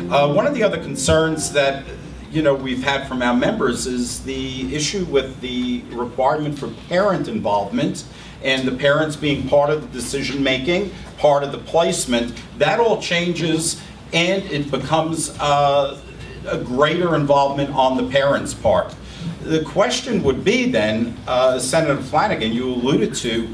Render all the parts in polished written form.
One of the other concerns that we've had from our members is the issue with the requirement for parent involvement and the parents being part of the decision making, part of the placement. That all changes and it becomes a greater involvement on the parents' part. The question would be then, Senator Flanagan, you alluded to,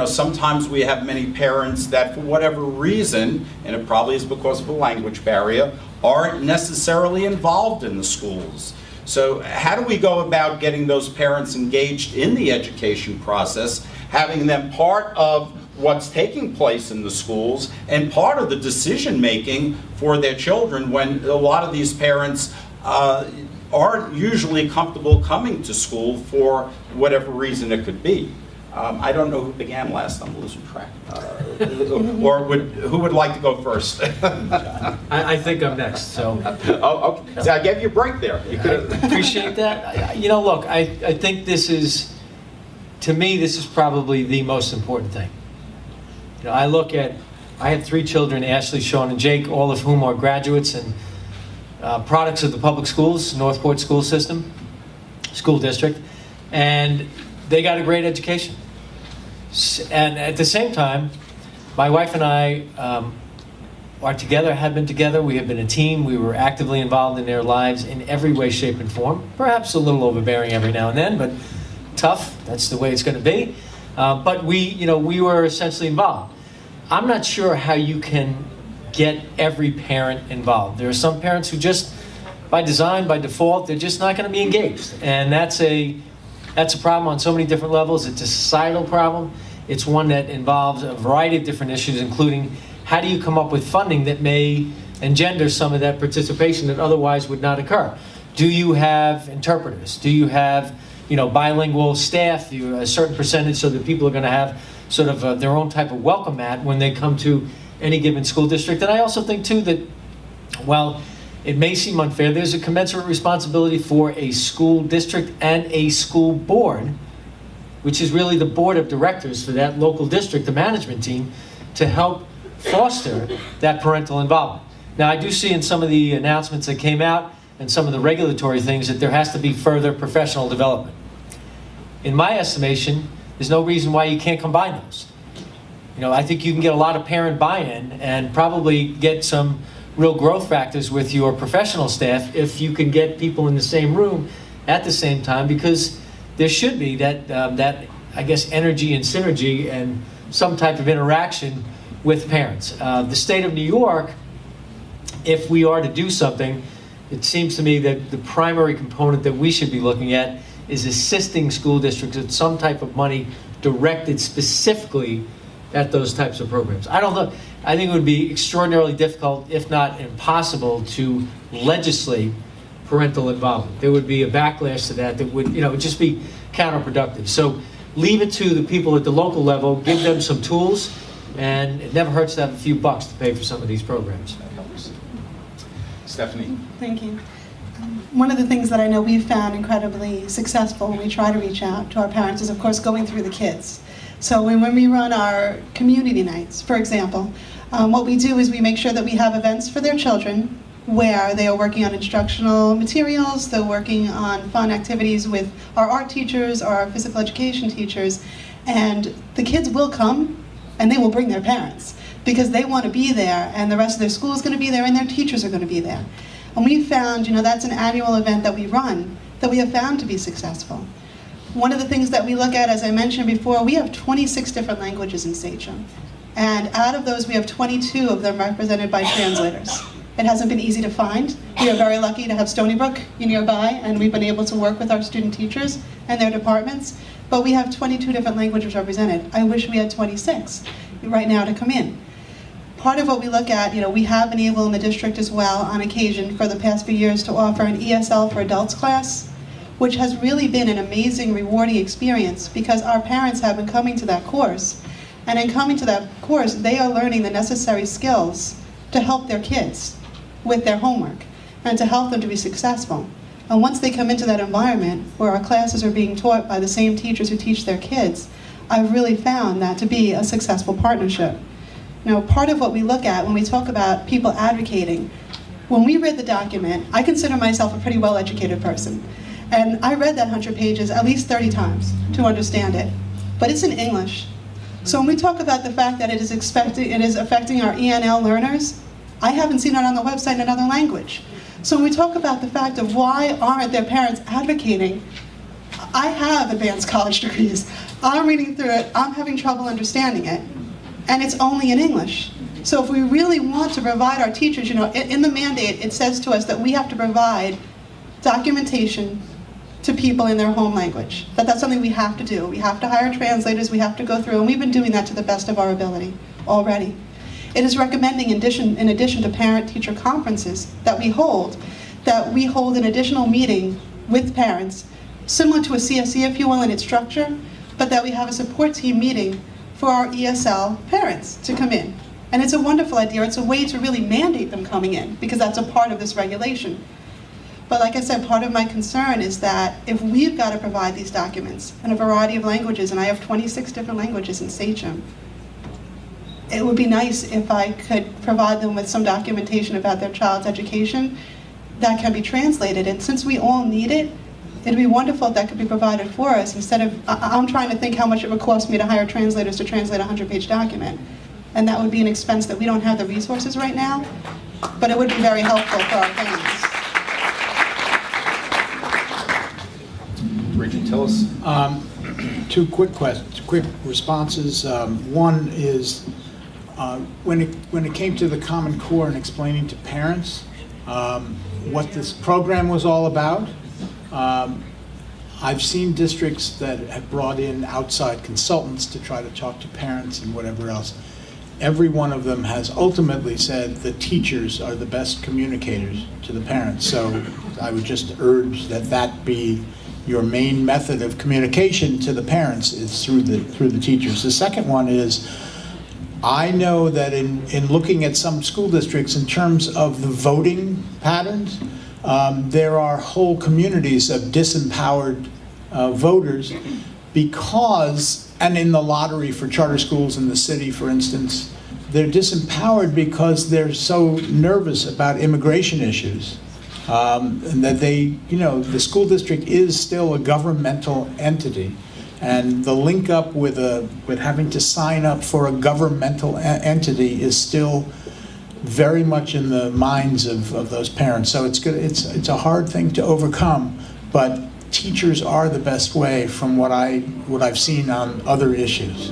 sometimes we have many parents that for whatever reason, and it probably is because of a language barrier, aren't necessarily involved in the schools. So how do we go about getting those parents engaged in the education process, having them part of what's taking place in the schools and part of the decision making for their children when a lot of these parents aren't usually comfortable coming to school for whatever reason it could be? I don't know who began last, I'm losing track. Or who would like to go first? I think I'm next, so. Oh, okay. So I gave you a break there. You could appreciate that. Look, I think this is, to me, this is probably the most important thing. I have 3 children, Ashley, Sean, and Jake, all of whom are graduates and products of the public schools, Northport school system, school district, and they got a great education. And at the same time, my wife and I are together, have been together. We have been a team. We were actively involved in their lives in every way, shape, and form. Perhaps a little overbearing every now and then, but tough. That's the way it's going to be. But we were essentially involved. I'm not sure how you can get every parent involved. There are some parents who just, by design, by default, they're just not going to be engaged. And that's a problem on so many different levels. It's a societal problem. It's one that involves a variety of different issues, including how do you come up with funding that may engender some of that participation that otherwise would not occur? Do you have interpreters? Do you have bilingual staff, a certain percentage so that people are going to have sort of their own type of welcome mat when they come to any given school district? And I also think too that, while it may seem unfair, there's a commensurate responsibility for a school district and a school board, which is really the board of directors for that local district, the management team, to help foster that parental involvement. Now, I do see in some of the announcements that came out and some of the regulatory things that there has to be further professional development. In my estimation, there's no reason why you can't combine those. I think you can get a lot of parent buy-in and probably get some real growth factors with your professional staff if you can get people in the same room at the same time, because there should be that I guess, energy and synergy and some type of interaction with parents. The state of New York, if we are to do something, it seems to me that the primary component that we should be looking at is assisting school districts with some type of money directed specifically at those types of programs. I don't know. I think it would be extraordinarily difficult, if not impossible, to legislate parental involvement. There would be a backlash to that would, just be counterproductive. So leave it to the people at the local level, give them some tools, and it never hurts to have a few bucks to pay for some of these programs. Stephanie. Thank you. One of the things that I know we've found incredibly successful when we try to reach out to our parents is, of course, going through the kids. So when we run our community nights, for example, what we do is we make sure that we have events for their children where they are working on instructional materials, they're working on fun activities with our art teachers or our physical education teachers, and the kids will come and they will bring their parents because they want to be there, and the rest of their school is going to be there, and their teachers are going to be there. And we found, that's an annual event that we run that we have found to be successful. One of the things that we look at, as I mentioned before, we have 26 different languages in Sachem. And out of those, we have 22 of them represented by translators. It hasn't been easy to find. We are very lucky to have Stony Brook nearby, and we've been able to work with our student teachers and their departments. But we have 22 different languages represented. I wish we had 26 right now to come in. Part of what we look at, we have been able in the district as well, on occasion for the past few years, to offer an ESL for Adults class, which has really been an amazing, rewarding experience because our parents have been coming to that course. And in coming to that course, they are learning the necessary skills to help their kids with their homework and to help them to be successful. And once they come into that environment where our classes are being taught by the same teachers who teach their kids, I've really found that to be a successful partnership. Part of what we look at when we talk about people advocating, When we read the document, I consider myself a pretty well-educated person. And I read that 100 pages at least 30 times to understand it. But it's in English. So when we talk about the fact that it is affecting our ENL learners, I haven't seen it on the website in another language. So when we talk about the fact of why aren't their parents advocating, I have advanced college degrees. I'm reading through it, I'm having trouble understanding it, and it's only in English. So if we really want to provide our teachers, in the mandate, it says to us that we have to provide documentation to people in their home language. That's something we have to do. We have to hire translators, we have to go through, and we've been doing that to the best of our ability already. It is recommending, in addition to parent-teacher conferences that we hold an additional meeting with parents, similar to a CSE, if you will, in its structure, but that we have a support team meeting for our ESL parents to come in. And it's a wonderful idea. It's a way to really mandate them coming in, because that's a part of this regulation. But like I said, part of my concern is that if we've got to provide these documents in a variety of languages, and I have 26 different languages in SACHM, it would be nice if I could provide them with some documentation about their child's education that can be translated. And since we all need it, it'd be wonderful if that could be provided for us, instead of, I'm trying to think how much it would cost me to hire translators to translate a 100-page document. And that would be an expense that we don't have the resources right now, but it would be very helpful for our families. Regent Tillis? Two quick responses. One is, when it came to the Common Core and explaining to parents what this program was all about, I've seen districts that have brought in outside consultants to try to talk to parents and whatever else. Every one of them has ultimately said the teachers are the best communicators to the parents. So I would just urge that that be your main method of communication to the parents, is through the teachers. The second one is, I know that in looking at some school districts in terms of the voting patterns, there are whole communities of disempowered voters because, and in the lottery for charter schools in the city, for instance, they're disempowered because they're so nervous about immigration issues. And that the school district is still a governmental entity, and the link up with having to sign up for a governmental entity is still very much in the minds of those parents. So it's a hard thing to overcome, but teachers are the best way from what I've seen on other issues.